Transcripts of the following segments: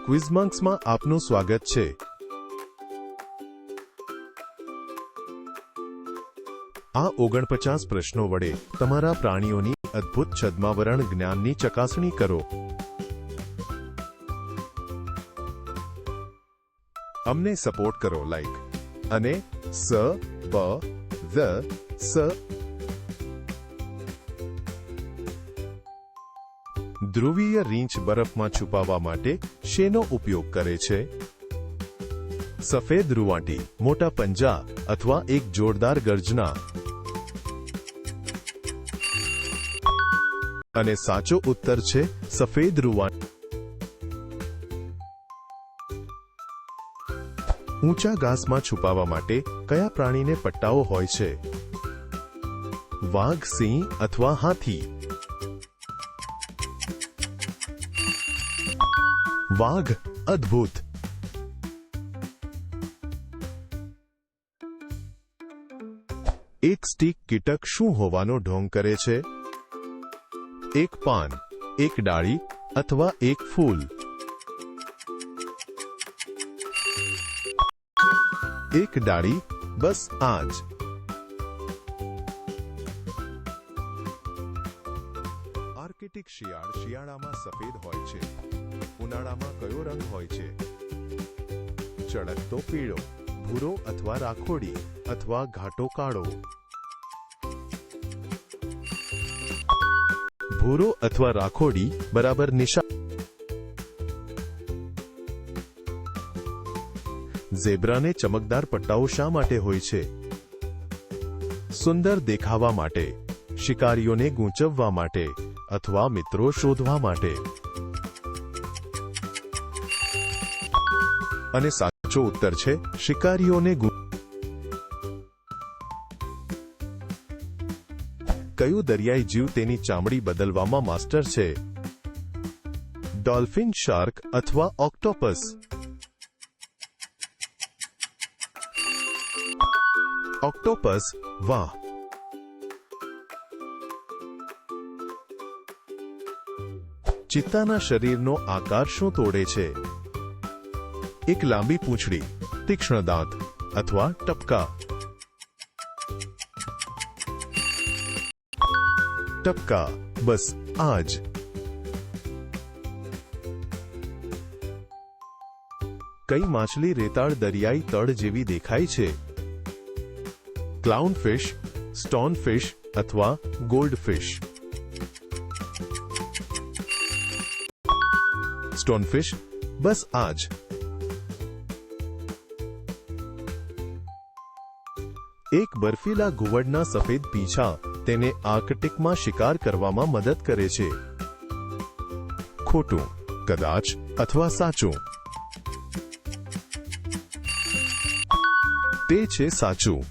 ક્વિઝમંક્સમાં આપનું સ્વાગત છે। આ 49 પ્રશ્નો વડે તમારા પ્રાણીઓની અદ્ભુત છદ્માવરણ જ્ઞાનની ચકાસણી કરો। અમને સપોર્ટ કરો લાઈક અને ધ્રુવીય રીંછ બરફમાં છુપાવવા માટે શેનો ઉપયોગ કરે છે? સફેદ રૂંવાટી, મોટા પંજા અથવા એક જોરદાર ગર્જના? અને સાચો ઉત્તર છે સફેદ રૂંવાટી। ઊંચા ઘાસમાં છુપાવવા માટે કયા પ્રાણીને પટ્ટાઓ હોય છે? વાઘ, સિંહ અથવા હાથી? વાઘ। અદ્ભુત। એક સ્ટીક કીટક શું હોવાનો ઢોંગ કરે છે? એક પાન, એક ડાળી અથવા એક ફૂલ? એક ડાળી। બસ આ જ। આર્કટિક શિયાળ શિયાળામાં સફેદ હોય છે। ઉનાળામાં કયો રંગ હોય છે? ચળકતો પીળો, ભૂરો અથવા રાખોડી અથવા ઘાટો કાળો? ભૂરો અથવા રાખોડી બરાબર નિશાન। ઝેબ્રાને ચમકદાર પટ્ટાઓ શા માટે હોય છે? સુંદર દેખાવા માટે, શિકારીઓને ગૂંચવવા માટે અથવા મિત્રો શોધવા માટે? અને સાચો ઉત્તર છે શિકારીઓને કયું દરિયાઈ જીવ તેની ચામડી બદલવામાં માસ્ટર છે? ડોલ્ફિન, શાર્ક અથવા ઓક્ટોપસ? ઓક્ટોપસ। વાહ। ચિત્તાના શરીરનો આકાર શું તોડે છે? એક લાંબી પૂંછડી, તીક્ષ્ણ દાંત અથવા ટપકા? ટપકા। બસ આ જ। કઈ માછલી રેતાળ દરિયાઈ તળ જેવી દેખાય છે? ક્લાઉનફિશ, સ્ટોનફિશ અથવા ગોલ્ડફિશ? સ્ટોનફિશ। બસ આ જ। એક બર્ફીલા ઘુવડના સફેદ પીંછા તેને આર્કટિકમાં શિકાર કરવામાં મદદ કરે છે। ખોટું, કદાચ અથવા સાચું? તે છે સાચું।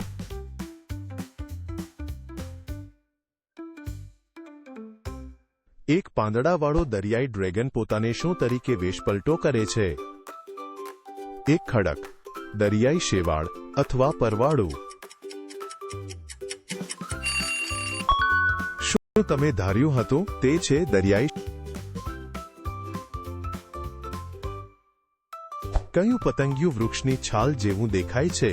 એક પાંદડાવાળો દરિયાઈ ડ્રેગન પોતાને શું તરીકે વેશપલટો કરે છે? એક ખડક, દરિયાઈ શેવાળ અથવા પરવાળું? શું તમે ધાર્યું હતું તે છે દરિયાઈ? કયું પતંગિયું વૃક્ષની છાલ જેવું દેખાય છે?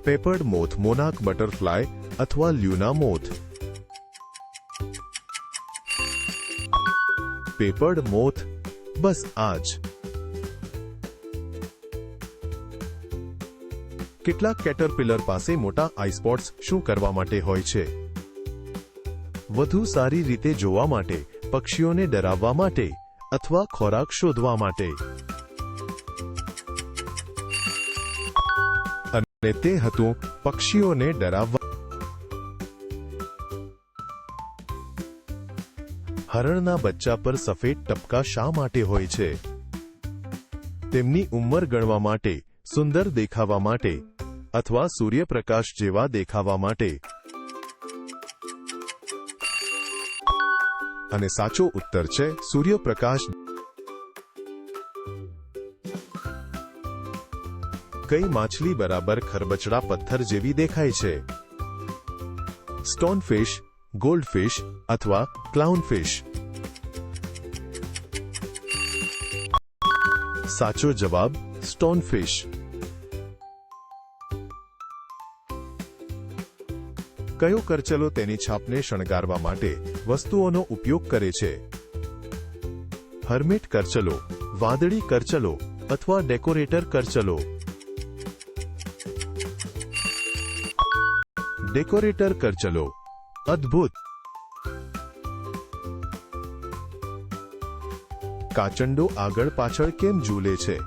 પેપર્ડ મોથ, મોનાક બટરફ્લાય અથવા લ્યુના મોથ? પેપર્ડ મોથ। બસ આ જ। કેટલાક કેટરપિલર પાસે મોટા આઈ સ્પોટ્સ શું કરવા માટે હોય છે? વધુ સારી રીતે જોવા માટે, પક્ષીઓને ડરાવવા માટે અથવા ખોરાક શોધવા માટે? અને તે હતું પક્ષીઓને ડરાવવા। હરણના બચ્ચા પર સફેદ ટપકા શા માટે હોય છે? તેમની ઉંમર ગણવા માટે, સુંદર દેખાવા માટે અથવા સૂર્યપ્રકાશ જેવા દેખાવા માટે? અને સાચો ઉત્તર છે સૂર્યપ્રકાશ। કઈ માછલી બરાબર ખરબચડા પથ્થર જેવી દેખાય છે? સ્ટોનફિશ, ગોલ્ડફિશ અથવા ક્લાઉનફિશ? સાચો જવાબ સ્ટોનફિશ. કયો કરચલો તેની છાપને શણગારવા માટે વસ્તુઓનો ઉપયોગ કરે છે? હર્મિટ કરચલો, વાદળી કરચલો અથવા ડેકોરેટર કરચલો? ડેકોરેટર કરચલો. અદ્ભુત. કાચંડો આગળ પાછળ કેમ ઝૂલે છે?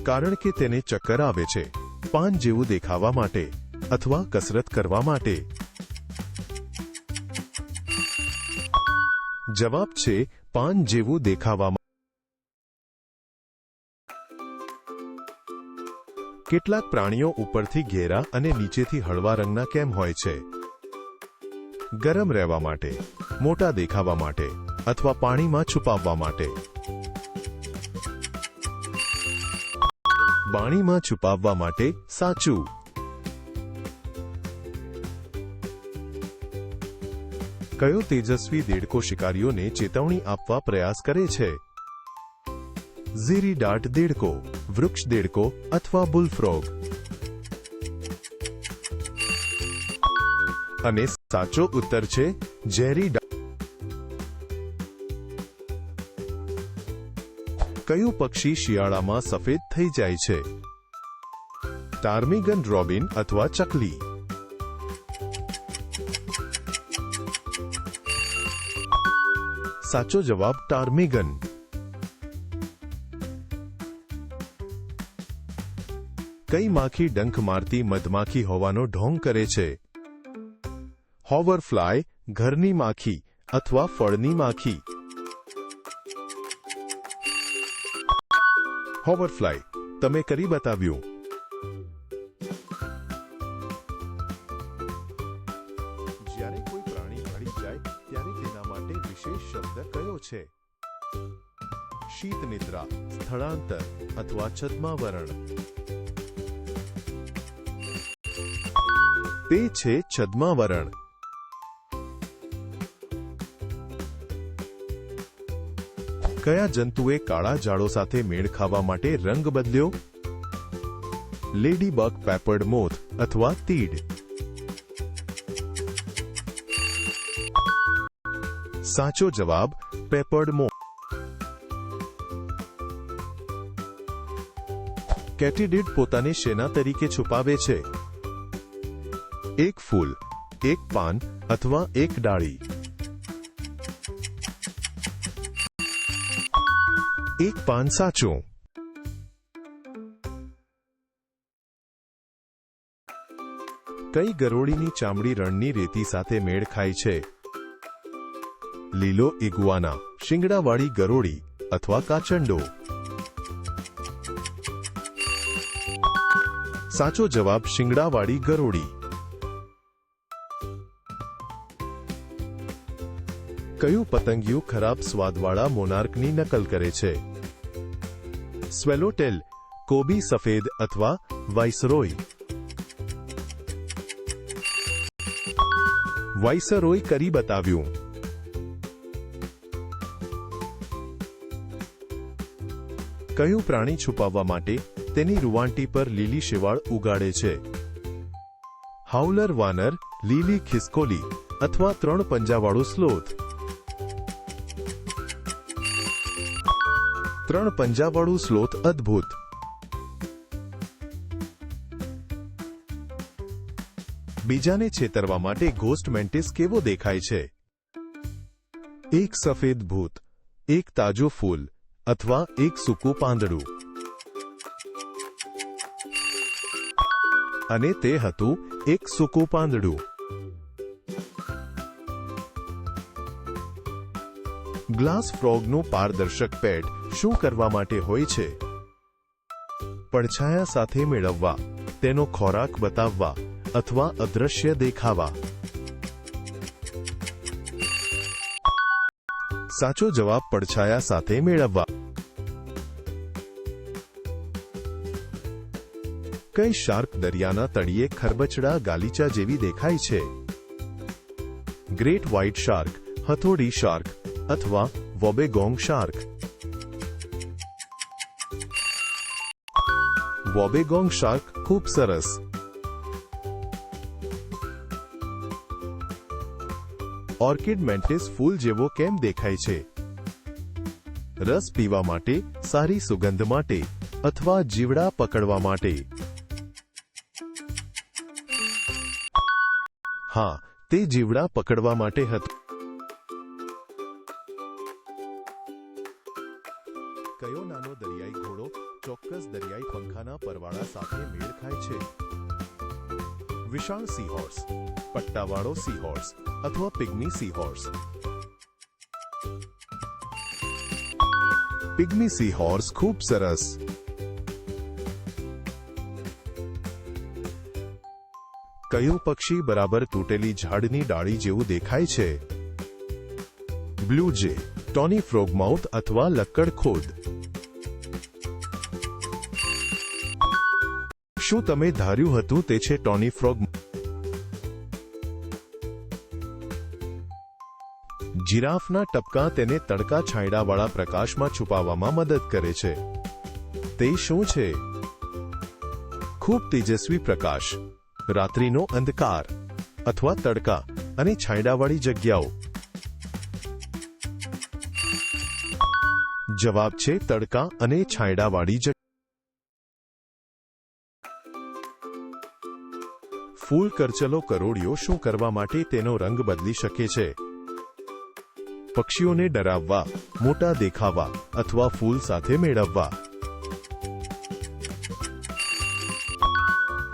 કારણ કે તેને ચક્કર આવે છે, પાન જેવું દેખાવા માટે અથવા કસરત કરવા માટે. જવાબ છે પાન જેવું દેખાવા માટે. કેટલાક પ્રાણીઓ ઉપરથી ઘેરા અને નીચેથી હળવા રંગના કેમ હોય છે? ગરમ રહેવા માટે, મોટા દેખાવા માટે અથવા પાણીમાં છુપાવવા માટે? પાણીમાં છુપાવવા માટે. સાચું. કયો તેજસ્વી દેડકો શિકારીઓને ચેતવણી આપવા પ્રયાસ કરે છે? ઝેરી ડાર્ટ દેડકો, વૃક્ષ દેડકો અથવા બુલફ્રોગ? અને સાચો ઉત્તર છે ઝેરી ડાર્ટ. કયું પક્ષી શિયાળામાં સફેદ થઈ જાય છે? ટાર્મિગન રોબિન અથવા ચકલી? સાચો જવાબ ટાર્મિગન. કઈ માખી ડંખ મારતી મધમાખી હોવાનો ઢોંગ કરે છે? હોવરફ્લાય, ઘરની માખી અથવા ફળની માખી? હોવરફ્લાય. તમે કરી બતાવ્યું. જ્યારે કોઈ પ્રાણી અડી જાય ત્યારે તેના માટે વિશેષ શબ્દ કયો છે? શીત નિદ્રા, સ્થળાંતર અથવા છદ્માવરણ? તે છે છદ્માવરણ. કયા જંતુએ કાળા જાળો સાથે મેળ ખાવા માટે રંગ બદલ્યો? લેડીબગ, પેપર્ડ મોથ અથવા તીડ? સાચો જવાબ પેપર્ડ મોથ. કેટીડિડ પોતાને શેના તરીકે છુપાવે છે? એક ફૂલ, એક પાન અથવા એક ડાળી? એક પાન સાચું. કઈ ગરોળીની ચામડી રણની રેતી સાથે મેળ ખાય છે? લીલો ઇગુઆના, શિંગડાવાળી ગરોળી અથવા કાચંડો? સાચો જવાબ શિંગડાવાળી ગરોળી. કયું પતંગિયું ખરાબ સ્વાદવાળા મોનાર્કની નકલ કરે છે? સ્વેલોટેલ, કોબી સફેદ અથવા વાઇસરોય? વાઇસરોય કરી બતાવ્યું. કયું પ્રાણી છુપાવવા માટે તેની રૂંવાટી પર લીલી શેવાળ ઉગાડે છે? હાઉલર વાનર, લીલી ખિસકોલી અથવા 3 પંજાવાળું સ્લોથ? 3 પંજાવાળું સ્લોથ. અદ્ભુત. બીજાને છેતરવા માટે ઘોસ્ટ મેન્ટિસ કેવો દેખાય છે? એક સફેદ ભૂત, એક તાજું ફૂલ અથવા એક સૂકું પાંદડું? અને તે હતું એક સૂકું પાંદડું. ગ્લાસ ફ્રોગનું પારદર્શક પેડ શું કરવા માટે હોય છે? પડછાયા સાથે મેળવવા, તેનો ખોરાક બતાવવા અથવા અદૃશ્ય દેખાવા? સાચો જવાબ પડછાયા સાથે મેળવવા. કઈ શાર્ક દરિયાના તળિયે ખરબચડા ગાલીચા જેવી દેખાય છે? ગ્રેટ વ્હાઇટ શાર્ક, હથોડી શાર્ક અથવા વોબેગોંગ શાર્ક? વોબેગોંગ શાર્ક ખૂબ સરસ. ઓર્કિડ મેન્ટિસ ફૂલ જેવો કેમ દેખાય છે? રસ પીવા માટે, સારી સુગંધ માટે અથવા જીવડા પકડવા માટે? હા, તે જીવડા પકડવા માટે હતું. કયો નાનો દરિયાઈ ઘોડો ચોક્કસ દરિયાઈ પંખાના પરવાળા સાથે મેળ ખાય છે? વિશાળ સીહોર્સ, પટ્ટાવાળો સીહોર્સ અથવા પિગ્મી સીહોર્સ? પિગ્મી સીહોર્સ ખૂબ સરસ. કયું પક્ષી બરાબર તૂટેલી ઝાડની ડાળી જેવું દેખાય છે? બ્લુ જે, ટોની ફ્રોગમાઉથ અથવા લક્કડખોદ? શું તમે ધાર્યું હતું તે છે ટોની ફ્રોગ? જીરાફના ટપકા તેને તડકા છાંયડાવાળા પ્રકાશમાં છુપાવવામાં મદદ કરે છે. તે શું છે? ખૂબ તેજસ્વી પ્રકાશ, રાત્રિનો અંધકાર અથવા તડકા અને છાંયડાવાળી જગ્યાઓ? જવાબ છે તડકા અને છાંયડાવાળી જગ્યા. ફૂલ કરચલો કરોળિયો શું કરવા માટે તેનો રંગ બદલી શકે છે? પક્ષીઓને ડરાવવા, મોટા દેખાવા અથવા ફૂલ સાથે મેળવવા?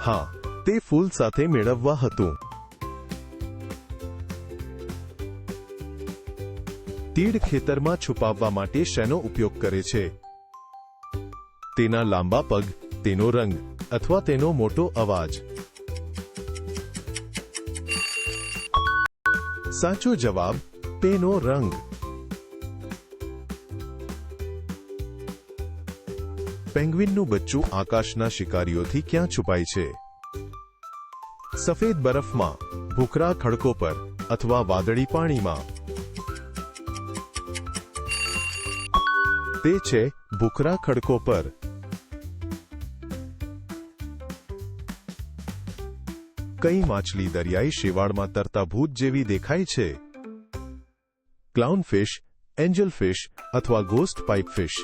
હા, તે ફૂલ સાથે મેળવવા હતું. તીડ ખેતરમાં છુપાવવા માટે શેનો ઉપયોગ કરે છે? તેના લાંબા પગ, તેનો રંગ અથવા તેનો મોટો અવાજ? સાચો જવાબ તેનો રંગ. પેંગ્વિનનું બચ્ચું આકાશના શિકારીઓથી ક્યાં છુપાય છે? સફેદ બરફમાં, ભૂખરા ખડકો પર અથવા વાદળી પાણીમાં? તે છે ભૂખરા ખડકો પર. કઈ માછલી દરિયાઈ શેવાળમાં તરતા ભૂત જેવી દેખાય છે? ક્લાઉનફિશ, એન્જલફિશ અથવા ગોસ્ટ પાઇપફિશ?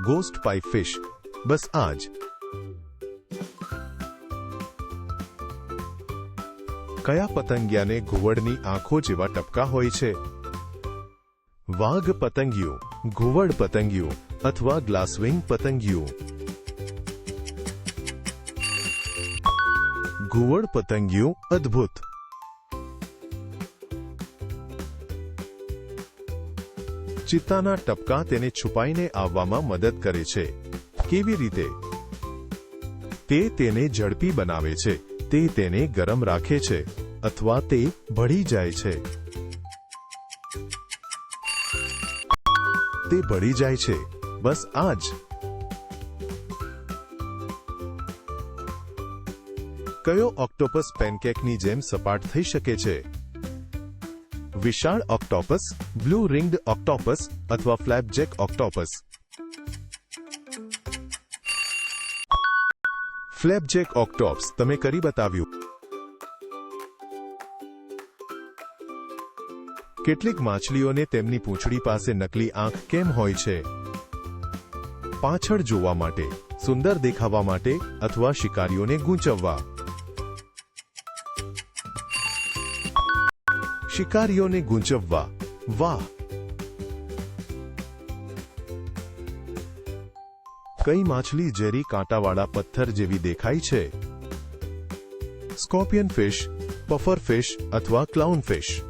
ગોસ્ટ પાઇપફિશ. બસ આ જ. કયા પતંગિયાને ઘુવડની આંખો જેવા ટપકા હોય છે? વાઘ પતંગિયું, ઘુવડ પતંગિયું અથવા ગ્લાસવિંગ પતંગિયું? ઘુવડ પતંગિયું અદ્ભુત. ચિત્તાના ટપકા તેને છુપાઈને આવવામાં મદદ કરે છે. કેવી રીતે? તે તેને ઝડપી બનાવે છે, તે તેને ગરમ રાખે છે અથવા તે ભળી જાય છે. તે ભળી જાય છે. બસ આ જ. કયો ઓક્ટોપસ પેનકેકની જેમ સપાટ થઈ શકે છે? વિશાળ ઓક્ટોપસ, બ્લુ રિંગ્ડ ઓક્ટોપસ અથવા ફ્લેપજેક ઓક્ટોપસ? ફ્લેપજેક ઓક્ટોપસ. તમે કરી બતાવ્યું. કેટલીક માછલીઓને તેમની પૂંછડી પાસે નકલી આંખ કેમ હોય છે? પાછળ જોવા માટે, સુંદર દેખાવા માટે અથવા શિકારીઓને ગૂંચવવા? શિકારીઓને ગૂંચવવા. વાહ. કઈ માછલી ઝેરી કાંટાવાળા પથ્થર જેવી દેખાય છે? સ્કોર્પિયન ફિશ, પફર ફિશ અથવા ક્લાઉન ફિશ?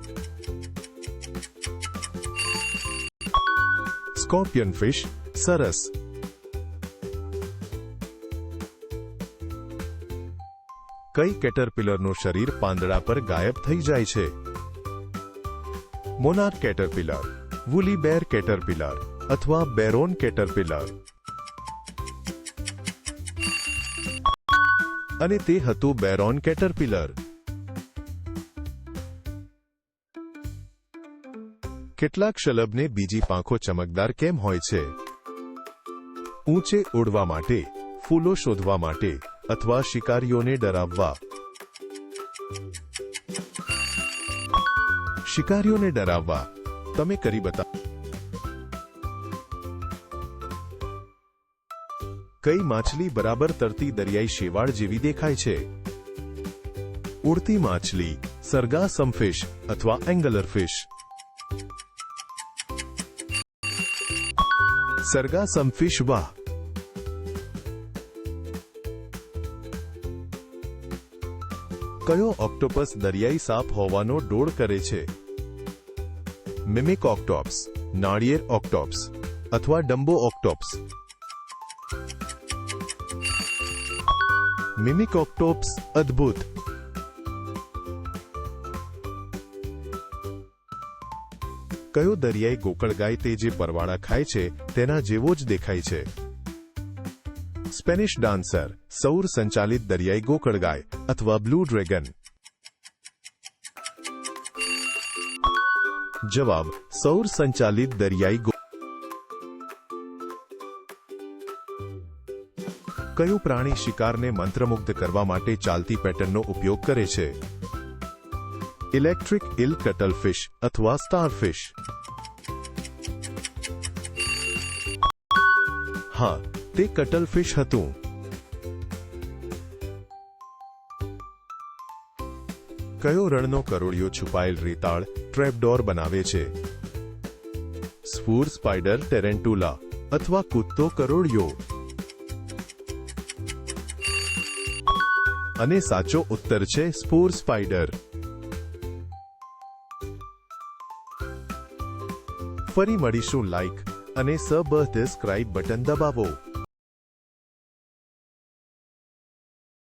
Scorpion fish. સરસ. કઈ કેટરપિલરનું શરીર પાંદડા પર ગાયબ થઈ જાય છે? મોનાર્ક કેટરપિલર, વુલી બેર કેટરપિલર અથવા બેરોન કેટરપિલર? અને તે હતું બેરોન કેટરપિલર. કેટલાક શલભને બીજી પાંખો ચમકદાર કેમ હોય છે? ઊંચે ઉડવા માટે, ફૂલો શોધવા માટે અથવા શિકારીઓને ડરાવવા. શિકારીઓને ડરાવવા. તમે કરી બતાવો. કઈ માછલી બરાબર તરતી દરિયાઈ શેવાળ જેવી દેખાય છે? ઉડતી માછલી, સરગાસમ ફિશ અથવા એંગલર ફિશ. સરગાસમ ફિશ. વાહ. કયો ઓક્ટોપસ દરિયાઈ સાપ હોવાનો ડોળ કરે છે? મિમિક ઓક્ટોપ્સ, નાળિયેર ઓક્ટોપ્સ અથવા ડમ્બો ઓક્ટોપ્સ. મિમિક ઓક્ટોપ્સ. અદ્ભુત. કયો દરિયાઈ ગોકળગાય તે જે પરવાળા ખાય છે તેના જેવો જ દેખાય છે? સ્પેનિશ ડાન્સર, સૌર સંચાલિત દરિયાઈ ગોકળગાય અથવા બ્લુ ડ્રેગન. જવાબ સૌર સંચાલિત દરિયાઈ કયું પ્રાણી શિકારને મંત્રમુગ્ધ કરવા માટે ચાલતી પેટર્નનો ઉપયોગ કરે છે? ઇલેક્ટ્રિક ઇલ, કટલફિશ અથવા સ્ટારફિશ. હા, તે કટલફિશ હતું. કયો રણનો કરોળિયો છુપાયેલ રેતાળ ટ્રેપડોર બનાવે છે? સ્પૂર સ્પાઈડર, ટેરેન્ટુલા અથવા કૂદતો કરોળિયો. અને સાચો ઉત્તર છે સ્પોર સ્પાઈડર. ફરી મળીશું. લાઈક અને સબસ્ક્રાઇબ બટન દબાવો.